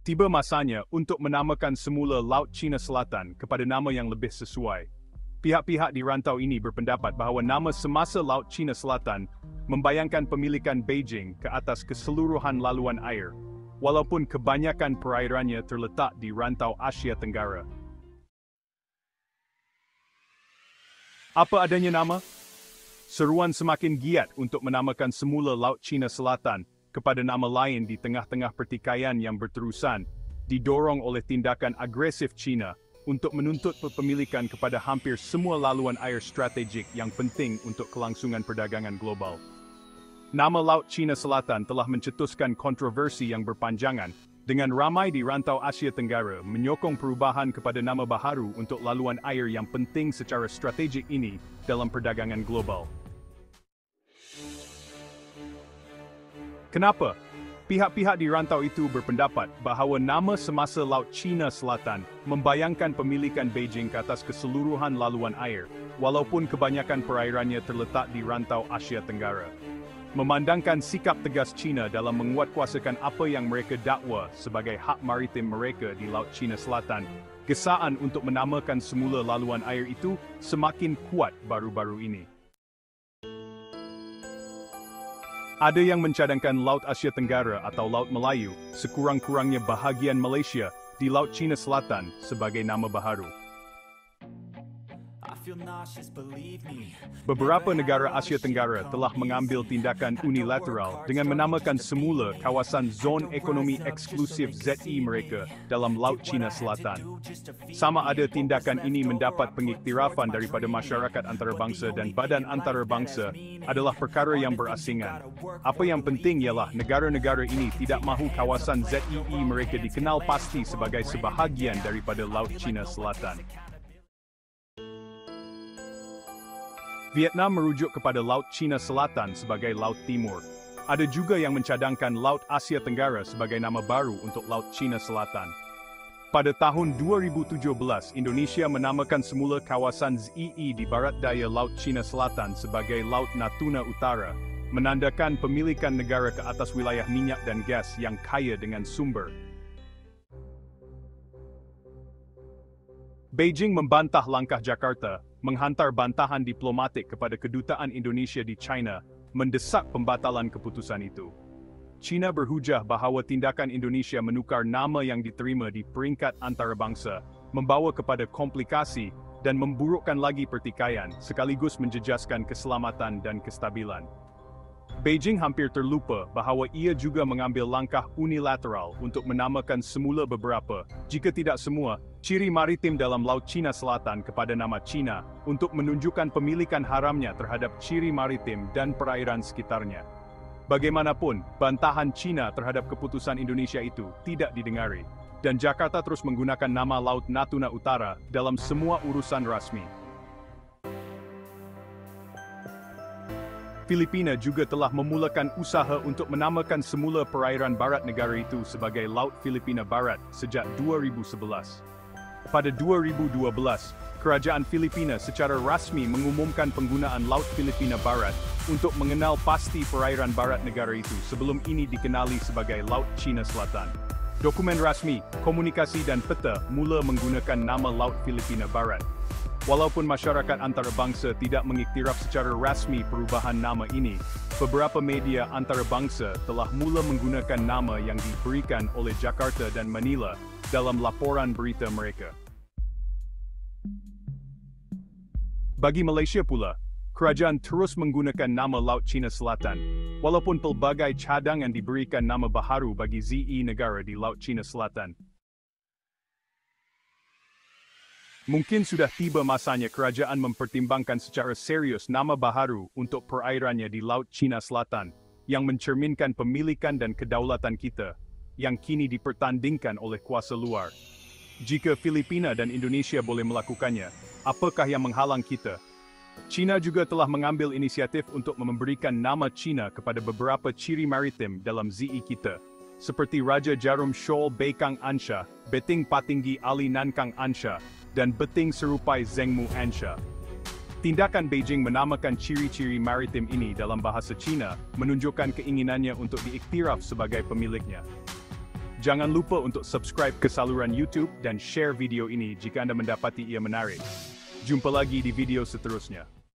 Tiba masanya untuk menamakan semula Laut Cina Selatan kepada nama yang lebih sesuai. Pihak-pihak di rantau ini berpendapat bahawa nama semasa Laut Cina Selatan membayangkan pemilikan Beijing ke atas keseluruhan laluan air, walaupun kebanyakan perairannya terletak di rantau Asia Tenggara. Apa adanya nama? Seruan semakin giat untuk menamakan semula Laut Cina Selatan kepada nama lain di tengah-tengah pertikaian yang berterusan, didorong oleh tindakan agresif China untuk menuntut kepemilikan kepada hampir semua laluan air strategik yang penting untuk kelangsungan perdagangan global. Nama Laut Cina Selatan telah mencetuskan kontroversi yang berpanjangan, dengan ramai di rantau Asia Tenggara menyokong perubahan kepada nama baharu untuk laluan air yang penting secara strategik ini dalam perdagangan global. Kenapa? Pihak-pihak di rantau itu berpendapat bahawa nama semasa Laut Cina Selatan membayangkan pemilikan Beijing ke atas keseluruhan laluan air, walaupun kebanyakan perairannya terletak di rantau Asia Tenggara. Memandangkan sikap tegas China dalam menguatkuasakan apa yang mereka dakwa sebagai hak maritim mereka di Laut Cina Selatan, gesaan untuk menamakan semula laluan air itu semakin kuat baru-baru ini. Ada yang mencadangkan Laut Asia Tenggara atau Laut Melayu, sekurang-kurangnya bahagian Malaysia, di Laut Cina Selatan sebagai nama baharu. Beberapa negara Asia Tenggara telah mengambil tindakan unilateral dengan menamakan semula kawasan Zon Ekonomi Eksklusif ZE mereka dalam Laut Cina Selatan. Sama ada tindakan ini mendapat pengiktirafan daripada masyarakat antarabangsa dan badan antarabangsa adalah perkara yang berasingan. Apa yang penting ialah negara-negara ini tidak mahu kawasan ZEE mereka dikenal pasti sebagai sebahagian daripada Laut Cina Selatan. Vietnam merujuk kepada Laut Cina Selatan sebagai Laut Timur. Ada juga yang mencadangkan Laut Asia Tenggara sebagai nama baru untuk Laut Cina Selatan. Pada tahun 2017, Indonesia menamakan semula kawasan ZEE di barat daya Laut Cina Selatan sebagai Laut Natuna Utara, menandakan pemilikan negara ke atas wilayah minyak dan gas yang kaya dengan sumber. Beijing membantah langkah Jakarta menghantar bantahan diplomatik kepada kedutaan Indonesia di China, mendesak pembatalan keputusan itu. China berhujah bahawa tindakan Indonesia menukar nama yang diterima di peringkat antarabangsa membawa kepada komplikasi dan memburukkan lagi pertikaian sekaligus menjejaskan keselamatan dan kestabilan. Beijing hampir terlupa bahawa ia juga mengambil langkah unilateral untuk menamakan semula beberapa, jika tidak semua, ciri maritim dalam Laut Cina Selatan kepada nama China untuk menunjukkan pemilikan haramnya terhadap ciri maritim dan perairan sekitarnya. Bagaimanapun, bantahan China terhadap keputusan Indonesia itu tidak didengari, dan Jakarta terus menggunakan nama Laut Natuna Utara dalam semua urusan rasmi. Filipina juga telah memulakan usaha untuk menamakan semula perairan barat negara itu sebagai Laut Filipina Barat sejak 2011. Pada 2012, Kerajaan Filipina secara rasmi mengumumkan penggunaan Laut Filipina Barat untuk mengenal pasti perairan barat negara itu sebelum ini dikenali sebagai Laut Cina Selatan. Dokumen rasmi, komunikasi dan peta mula menggunakan nama Laut Filipina Barat. Walaupun masyarakat antarabangsa tidak mengiktiraf secara rasmi perubahan nama ini, beberapa media antarabangsa telah mula menggunakan nama yang diberikan oleh Jakarta dan Manila dalam laporan berita mereka. Bagi Malaysia pula, kerajaan terus menggunakan nama Laut Cina Selatan, walaupun pelbagai cadangan diberikan nama baharu bagi ZEE negara di Laut Cina Selatan. Mungkin sudah tiba masanya kerajaan mempertimbangkan secara serius nama baharu untuk perairannya di Laut Cina Selatan, yang mencerminkan pemilikan dan kedaulatan kita, yang kini dipertandingkan oleh kuasa luar. Jika Filipina dan Indonesia boleh melakukannya, apakah yang menghalang kita? China juga telah mengambil inisiatif untuk memberikan nama China kepada beberapa ciri maritim dalam ZEE kita, seperti Raja Jarum Shoal Beikang Ansha, Beting Patinggi Ali Nankang Ansha, dan Beting Serupai Zhengmu Ansha. Tindakan Beijing menamakan ciri-ciri maritim ini dalam bahasa Cina menunjukkan keinginannya untuk diiktiraf sebagai pemiliknya. Jangan lupa untuk subscribe ke saluran YouTube dan share video ini jika Anda mendapati ia menarik. Jumpa lagi di video seterusnya.